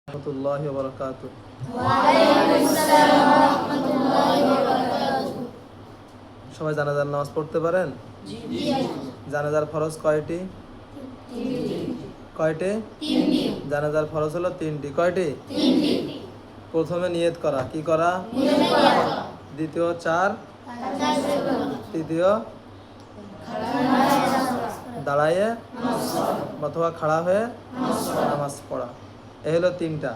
রহমতুল্লাহি ওয়া বারাকাতুহু। ওয়ালাইকুম আসসালাম ওয়া রাহমাতুল্লাহি ওয়া বারাকাতুহু। সবাই জানাজার নামাজ পড়তে পারেন? জি। জানাজার ফরজ কয়টি? কয়টি? তিনটি। জানাজার ফরজ হলো তিনটি। কয়টি? তিনটি। প্রথমে নিয়ত করা, কি করা? নিয়ত করা। দ্বিতীয় 4, তৃতীয় দাঁড়াইয়ে অথবা খাড়া হয়ে নামাজ পড়া। এই হলো তিনটা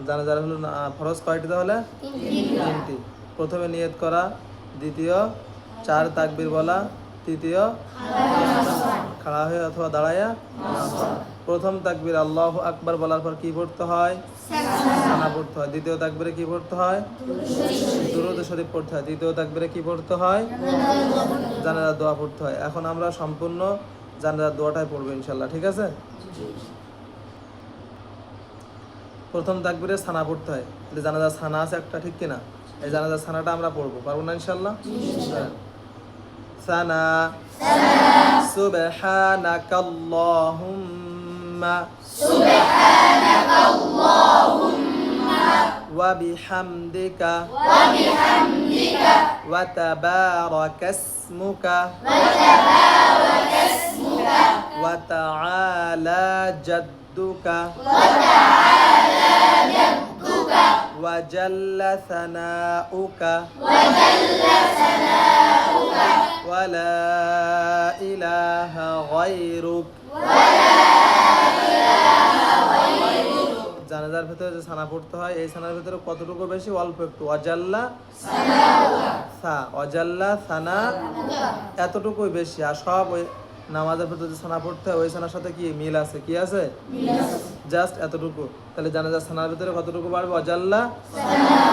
জানাজার হলো ফরজ কয়টি তাহলে? তিনটি। প্রথমে নিয়ত করা, দ্বিতীয় 4 তাকবীর বলা, তৃতীয় খাড়া হয়ে অথবা দাঁড়াইয়া। প্রথম তাকবীর আল্লাহু আকবার বলার পর কি পড়তে হয়? সানা পড়তে হয়। দ্বিতীয় তাকবীরে কি পড়তে হয়? দুরূদ শরীফ পড়তে হয়। তৃতীয় তাকবীরে কি পড়তে হয়? জানাজার দোয়া পড়তে হয়। এখন আমরা সম্পূর্ণ জানাজার দোয়াটাই পড়বো ইনশাল্লাহ, ঠিক আছে? প্রথম তাকবীরে সানা পড়তে হয়। জানাজার সানা আছে একটা, ঠিক কিনা? এই জানাজার সানাটা আমরা পড়বো, পারবো না ইনশাল্লাহ? সানা সুবহানাকাল্লাহুম্মা ওয়া বিহামদিকা ওয়া তাবারাকাসমুকা ওয়া তাআলা জাদ্দুকা ওয়া জাল্লা সানাউকা ওয়া লা ইলাহা গায়রুক। জানাজার ভিতরে যে সানা পড়তে হয়, এই সানার ভিতরে কতটুকু বেশি? অল্প একটু। অজাল্লা সানা এতটুকুই বেশি। আর সব ওই নামাজের ভিতরে যে সানা পড়তে হয় ওই সানার সাথে কি মিল আছে? কি আছে? জাস্ট এতটুকু। তাহলে জানাজার সানার ভিতরে কতটুকু বাড়বে? অজাল্লা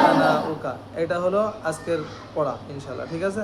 সানা উকা। এটা হলো আজকের পড়া ইনশাল্লাহ, ঠিক আছে?